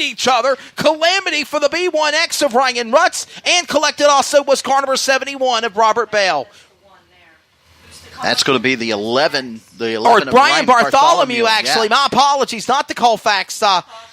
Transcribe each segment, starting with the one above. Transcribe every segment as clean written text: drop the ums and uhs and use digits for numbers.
each other. Calamity for the B1X of Ryan Rutz, and collected also was car number 71 of Robert Bell. That's going to be the 11. Or of Brian Bartholomew, actually. Yeah. My apologies, not the Colfax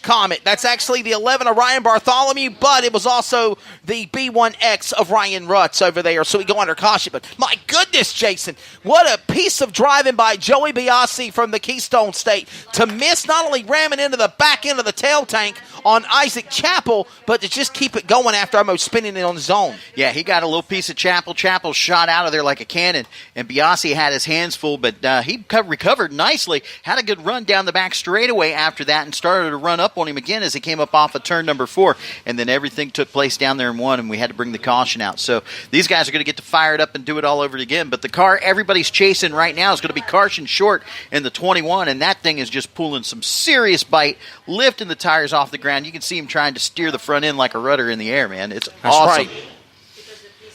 Comet. That's actually the 11 of Ryan Bartholomew, but it was also the B1X of Ryan Rutz over there, so we go under caution. But my goodness, Jason, what a piece of driving by Joey Biasi from the Keystone State to miss not only ramming into the back end of the tail tank on Isaac Chappell, but to just keep it going after almost spinning it on his own. Yeah, he got a little piece of Chappell. Chappell shot out of there like a cannon, and Biasi had his hands full, but he recovered nicely, had a good run down the back straightaway after that, and started to run up on him again as he came up off of turn number 4, and then everything took place down there in 1, and we had to bring the caution out. So these guys are going to get to fire it up and do it all over again, but the car everybody's chasing right now is going to be Carson Short in the 21, and that thing is just pulling some serious bite, lifting the tires off the ground. You can see him trying to steer the front end like a rudder in the air, man. It's awesome. Right.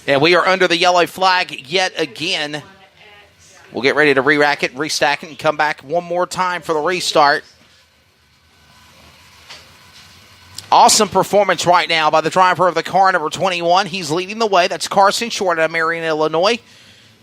And we are under the yellow flag yet again. We'll get ready to re-rack it, restack it, and come back one more time for the restart. Awesome performance right now by the driver of the car, number 21. He's leading the way. That's Carson Short out of Marion, Illinois.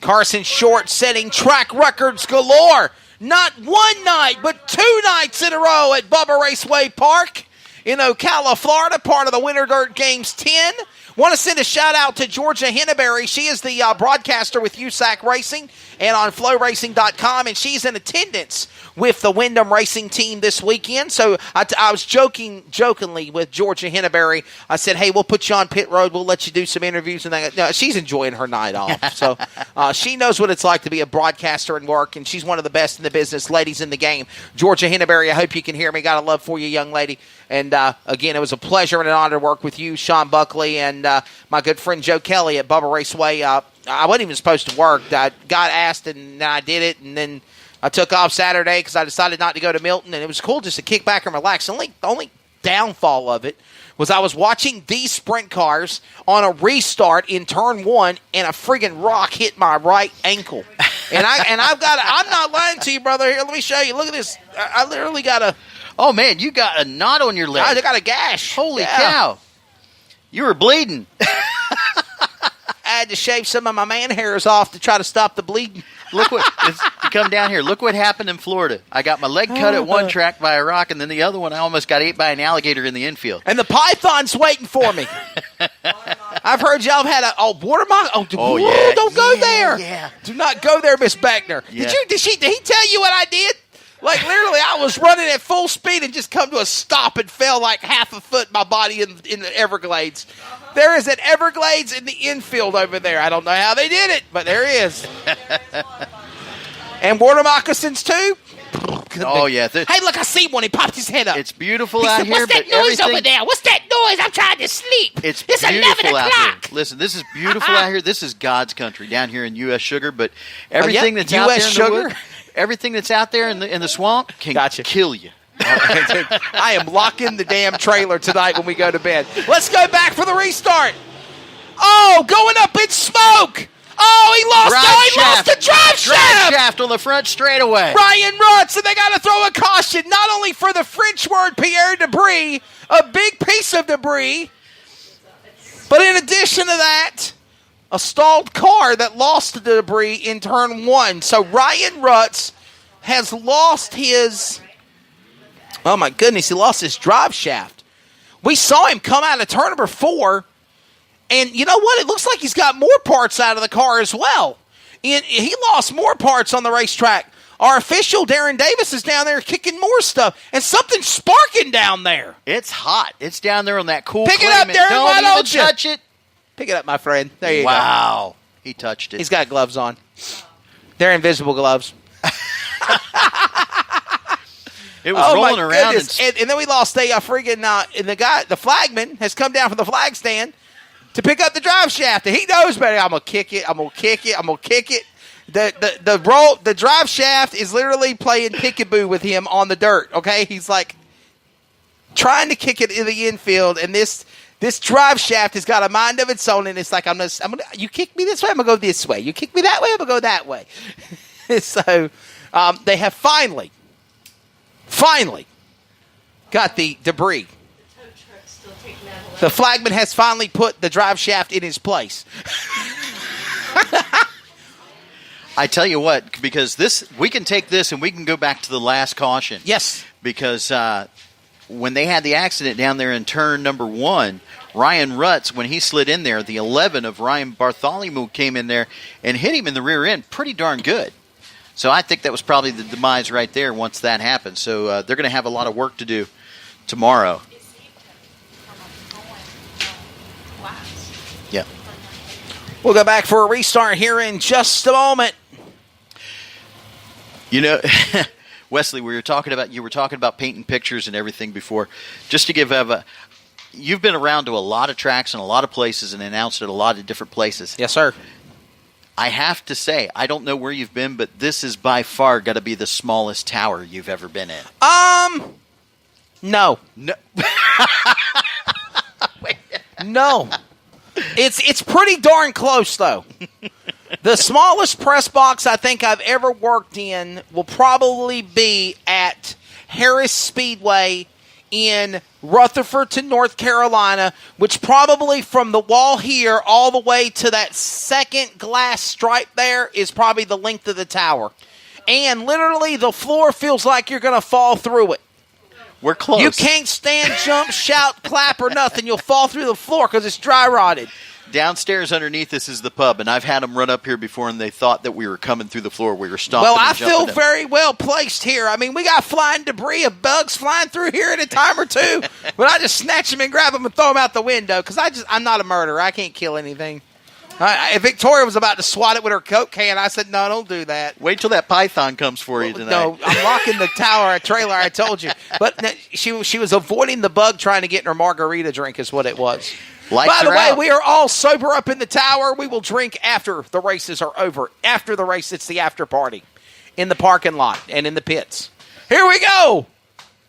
Carson Short setting track records galore. Not one night, but 2 nights in a row at Bubba Raceway Park in Ocala, Florida, part of the Winter Dirt Games 10. Want to send a shout-out to Georgia Henneberry. She is the broadcaster with USAC Racing and on flowracing.com, and she's in attendance with the Wyndham Racing team this weekend. So I was jokingly with Georgia Henneberry. I said, hey, we'll put you on pit road. We'll let you do some interviews. And no, she's enjoying her night off. So she knows what it's like to be a broadcaster and work, and she's one of the best in the business, ladies in the game. Georgia Henneberry, I hope you can hear me. Got a love for you, young lady. And, again, it was a pleasure and an honor to work with you, Sean Buckley, and my good friend Joe Kelly at Bubba Raceway. I wasn't even supposed to work. I got asked, and I did it, and then I took off Saturday because I decided not to go to Milton, and it was cool just to kick back and relax. The only downfall of it was I was watching these sprint cars on a restart in turn 1, and a friggin' rock hit my right ankle. And I'm not lying to you, brother. Here, let me show you. Look at this. I literally got a... Oh, man, you got a knot on your leg. I got a gash. Holy cow. You were bleeding. I had to shave some of my man hairs off to try to stop the bleeding. Look what you come down here. Look what happened in Florida. I got my leg cut at one track by a rock, and then the other one I almost got ate by an alligator in the infield. And the python's waiting for me. I've heard y'all have had water mock. Yeah. Don't go there. Yeah. Do not go there, Miss Beckner. Yeah. Did he tell you what I did? Like, literally, I was running at full speed and just come to a stop and fell like half a foot my body in the Everglades. There is an Everglades in the infield over there. I don't know how they did it, but there he is. And water moccasins, too? Oh, yeah. Hey, look, I see one. He popped his head up. It's beautiful out here. What's that noise over there? What's that noise? I'm trying to sleep. It's beautiful 11 out o'clock. Here. Listen, this is beautiful out here. This is God's country down here in U.S. Sugar, but everything that's out there in the wood, everything that's out there in the swamp can kill you. I am locking the damn trailer tonight when we go to bed. Let's go back for the restart. Oh, going up in smoke. Oh, he lost the drive shaft on the front straightaway. Ryan Rutz, and they got to throw a caution, not only for the French word Pierre debris, a big piece of debris, but in addition to that, a stalled car that lost the debris in turn 1. So Ryan Rutz has lost his... Oh, my goodness, he lost his drive shaft. We saw him come out of turn number 4, and you know what? It looks like he's got more parts out of the car as well. And he lost more parts on the racetrack. Our official, Darren Davis, is down there kicking more stuff, and something's sparking down there. It's hot. It's down there on that cool Pick it up, Darren. Why don't you? Touch it. Pick it up, my friend. There you go. Wow. He touched it. He's got gloves on. They're invisible gloves. It was rolling around. And then we lost a friggin' and the flagman has come down from the flag stand to pick up the drive shaft. And he knows better. I'm going to kick it. I'm going to kick it. I'm going to kick it. The drive shaft is literally playing peekaboo with him on the dirt. Okay. He's like trying to kick it in the infield. And this drive shaft has got a mind of its own. And it's like, you kick me this way, I'm going to go this way. You kick me that way, I'm going to go that way. So they have finally got the debris The flagman has finally put the drive shaft in his place. I tell you what, because we can take this and we can go back to the last caution. Yes. Because when they had the accident down there in turn number 1, Ryan Rutz, when he slid in there, the 11 of Ryan Bartholomew came in there and hit him in the rear end pretty darn good. So I think that was probably the demise right there once that happened. So they're going to have a lot of work to do tomorrow. Yeah. We'll go back for a restart here in just a moment. You know, Wesley, you were talking about painting pictures and everything before. Just to give Eva, you've been around to a lot of tracks and a lot of places and announced at a lot of different places. Yes, sir. I have to say, I don't know where you've been, but this is by far got to be the smallest tower you've ever been in. No. No. No. It's pretty darn close, though. The smallest press box I think I've ever worked in will probably be at Harris Speedway in Rutherford to North Carolina, which probably from the wall here all the way to that second glass stripe there is probably the length of the tower. And literally the floor feels like you're going to fall through it. We're close. You can't stand, jump, shout, clap, or nothing. You'll fall through the floor because it's dry rotted. Downstairs underneath us is the pub, and I've had them run up here before, and they thought that we were coming through the floor. We were stomping. Well, I and feel jumping very well placed here. I mean, we got flying debris of bugs flying through here at a time or two, but I just snatch them and grab them and throw them out the window because I'm not a murderer. I can't kill anything. If Victoria was about to swat it with her Coke can, I said, no, don't do that. Wait till that python comes for you tonight. No, I'm locking the tower trailer, I told you. But no, she was avoiding the bug trying to get in her margarita drink is what it was. Lights By the are way, out. we are all sober up in the tower. We will drink after the races are over. After the race, it's the after party in the parking lot and in the pits. Here we go.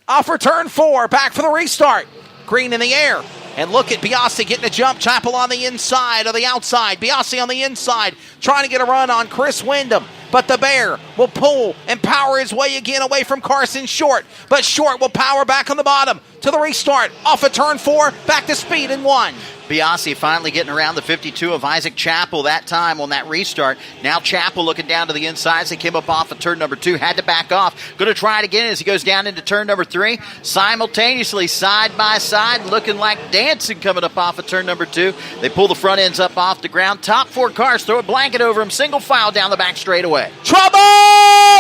Off for turn 4. Back for the restart. Green in the air. And look at Biasi getting a jump. Chappell on the inside or the outside. Biasi on the inside trying to get a run on Chris Wyndham. But the Bear will pull and power his way again away from Carson Short. But Short will power back on the bottom to the restart. Off of turn 4, back to speed in 1. Biasi finally getting around the 52 of Isaac Chappell that time on that restart. Now Chappell looking down to the inside as he came up off of turn number 2. Had to back off. Going to try it again as he goes down into turn number 3. Simultaneously, side by side, looking like dancing coming up off of turn number 2. They pull the front ends up off the ground. Top 4 cars throw a blanket over them. Single file down the back straightaway. Trouble!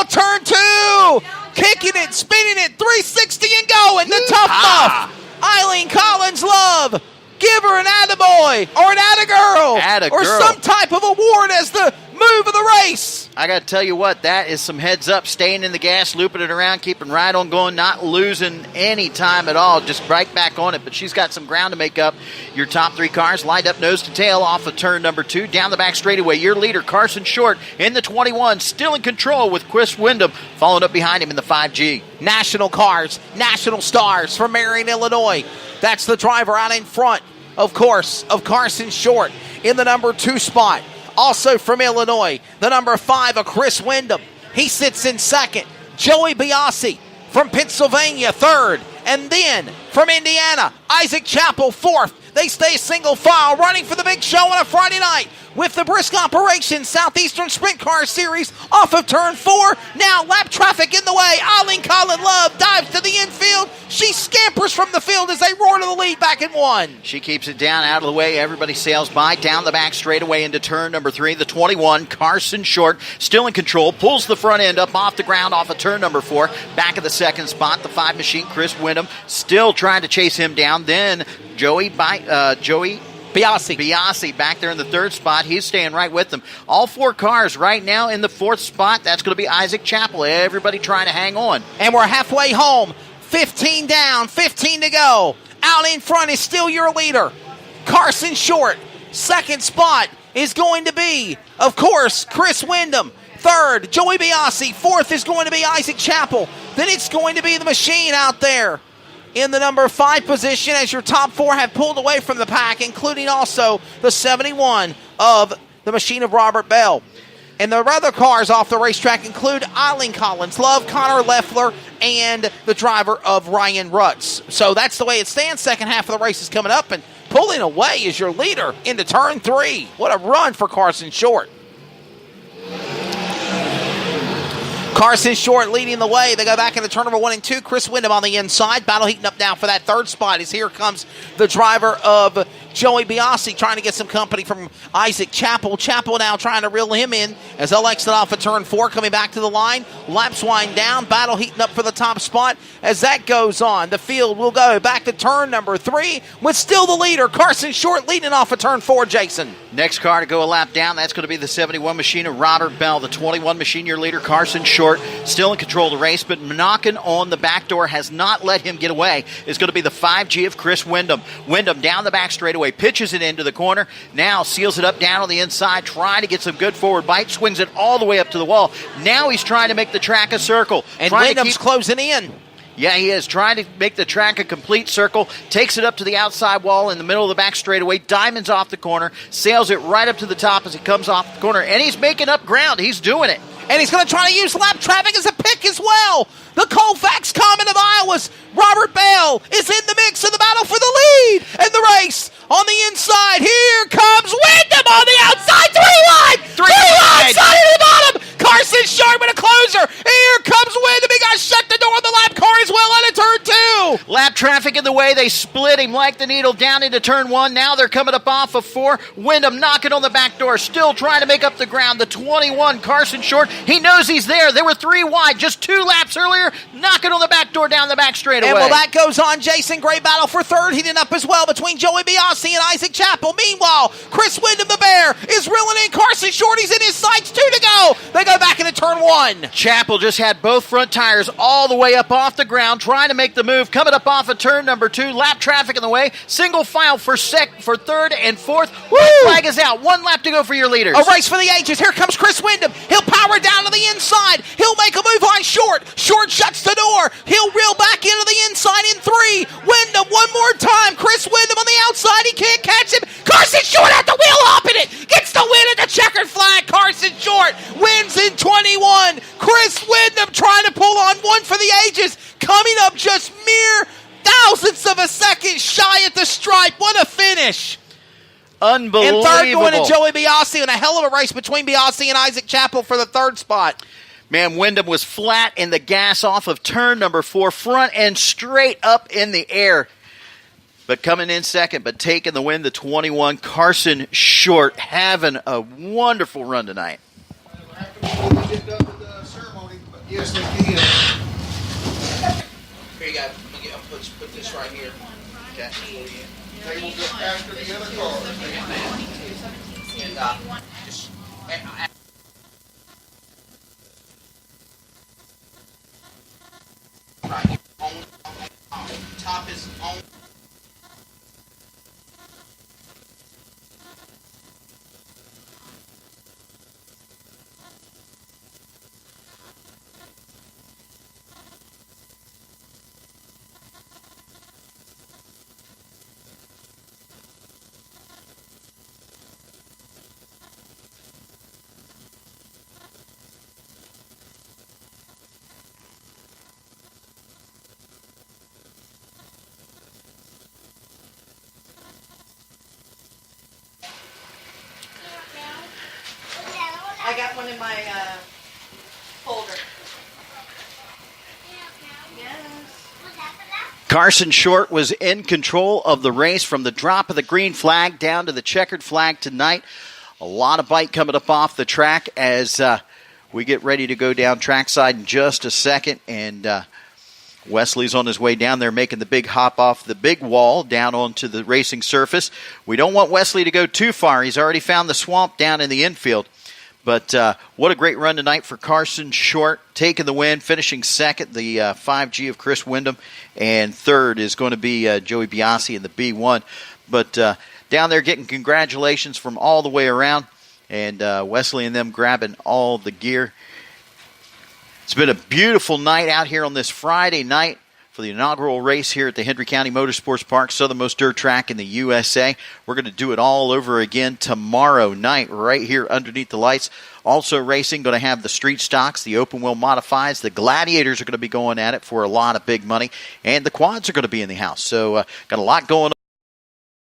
Turn 2! Kicking it, spinning it, 360 and going. The tough muff. Eileen Collins Love. Give her an attaboy or an attagirl or some type of award as the move of the race. I got to tell you what, that is some heads up, staying in the gas, looping it around, keeping right on going, not losing any time at all, just right back on it. But she's got some ground to make up. Your top 3 cars lined up nose to tail off of turn number 2, down the back straightaway. Your leader, Carson Short, in the 21, still in control with Chris Wyndham following up behind him in the 5G. National cars, national stars from Marion, Illinois. That's the driver out in front, of course, of Carson Short in the number 2 spot. Also from Illinois, the number 5 of Chris Wyndham. He sits in second. Joey Biasi from Pennsylvania, 3rd. And then from Indiana, Isaac Chappell, 4th. They stay single file, running for the big show on a Friday night with the brisk operation Southeastern Sprint Car Series off of turn 4. Now lap traffic in the way. Eileen Collin Love dives to the infield. She scampers from the field as they roar to the lead back in 1. She keeps it down out of the way. Everybody sails by down the back straightaway into turn number 3. The 21, Carson Short, still in control. Pulls the front end up off the ground off of turn number 4. Back of the second spot, the 5 machine, Chris Wyndham, still trying to chase him down. Then Joey Biasi back there in the 3rd spot. He's staying right with them. All 4 cars right now in the 4th spot. That's going to be Isaac Chappell. Everybody trying to hang on. And we're halfway home. 15 down, 15 to go. Out in front is still your leader, Carson Short. 2nd spot is going to be, of course, Chris Wyndham. 3rd, Joey Biasi. 4th is going to be Isaac Chappell. Then it's going to be the machine out there in the number 5 position as your top 4 have pulled away from the pack, including also the 71 of the machine of Robert Bell. And the other cars off the racetrack include Eileen Collins, Love, Connor Leffler, and the driver of Ryan Rutz. So that's the way it stands. Second half of the race is coming up, and pulling away is your leader into turn 3. What a run for Carson Short. Carson Short leading the way. They go back into turn number 1 and 2. Chris Wyndham on the inside. Battle heating up now for that third spot as here comes the driver of Joey Biasi trying to get some company from Isaac Chappell. Chappell now trying to reel him in as they'll exit off of turn 4, coming back to the line. Laps wind down. Battle heating up for the top spot. As that goes on, the field will go back to turn number 3 with still the leader, Carson Short, leading off of turn 4, Jason. Next car to go a lap down, that's going to be the 71 machine of Robert Bell. The 21 machine, your leader, Carson Short, still in control of the race, but knocking on the back door has not let him get away. Is going to be the 5G of Chris Wyndham. Wyndham down the back straightaway, pitches it into the corner, now seals it up down on the inside, trying to get some good forward bite, swings it all the way up to the wall. Now he's trying to make the track a circle. And Wyndham's closing in. Yeah, he is trying to make the track a complete circle, takes it up to the outside wall in the middle of the back straightaway, diamonds off the corner, sails it right up to the top as he comes off the corner, and he's making up ground. He's doing it. And he's going to try to use lap traffic as a pick as well. The Colfax Common of Iowa's Robert Bell is in the mix in the battle for the lead. And the race on the inside. Here comes Wyndham on the outside. 3 wide. 3 wide. Side of the bottom. Carson Short with a closer. Here comes Wyndham. He got shut the door on the lap car as well out of turn 2. Lap traffic in the way. They split him like the needle down into turn 1. Now they're coming up off of 4. Wyndham knocking on the back door. Still trying to make up the ground. The 21 Carson Short. He knows he's there. They were 3 wide just 2 laps earlier. Knocking on the back door down the back straightaway. And while that goes on, Jason, great battle for third. Heating up as well between Joey Biasi and Isaac Chappell. Meanwhile, Chris Wyndham, the Bear, is reeling in Carson Short. He's in his sights. 2 to go. They go back into turn 1. Chappell just had both front tires all the way up off the ground, trying to make the move. Coming up off of turn number 2. Lap traffic in the way. Single file for third and fourth. Flag is out. 1 lap to go for your leaders. A race for the ages. Here comes Chris Wyndham. He'll power down to the inside. He'll make a move on Short. Short shuts the door. He'll reel back into the inside in 3. Wyndham one more time. Chris Wyndham on the outside. He can't catch him. Carson Short at the wheel hopping it. Gets the win at the checkered flag. Carson Short wins in 21. Chris Wyndham trying to pull on one for the ages. Coming up just mere thousandths of a second shy at the stripe. What a finish. Unbelievable. And third going to Joey Biasi, and a hell of a race between Biasi and Isaac Chappell for the third spot. Man, Wyndham was flat in the gas off of turn number 4, front and straight up in the air. But coming in second, but taking the win, the 21, Carson Short, having a wonderful run tonight. Yes, they did. Here you go. I'll put this right here. Okay. They will go after the other cars. And just... Right. Top is on. I got one in my folder. Carson Short was in control of the race from the drop of the green flag down to the checkered flag tonight. A lot of bite coming up off the track as we get ready to go down trackside in just a second. And Wesley's on his way down there making the big hop off the big wall down onto the racing surface. We don't want Wesley to go too far. He's already found the swamp down in the infield. But what a great run tonight for Carson Short, taking the win, finishing second, the 5G of Chris Wyndham, and third is going to be Joey Biasi in the B1. But down there getting congratulations from all the way around, and Wesley and them grabbing all the gear. It's been a beautiful night out here on this Friday night for the inaugural race here at the Hendry County Motorsports Park, southernmost dirt track in the USA. We're going to do it all over again tomorrow night right here underneath the lights. Also racing, going to have the street stocks, the open wheel modifieds, the gladiators are going to be going at it for a lot of big money, and the quads are going to be in the house. So got a lot going on.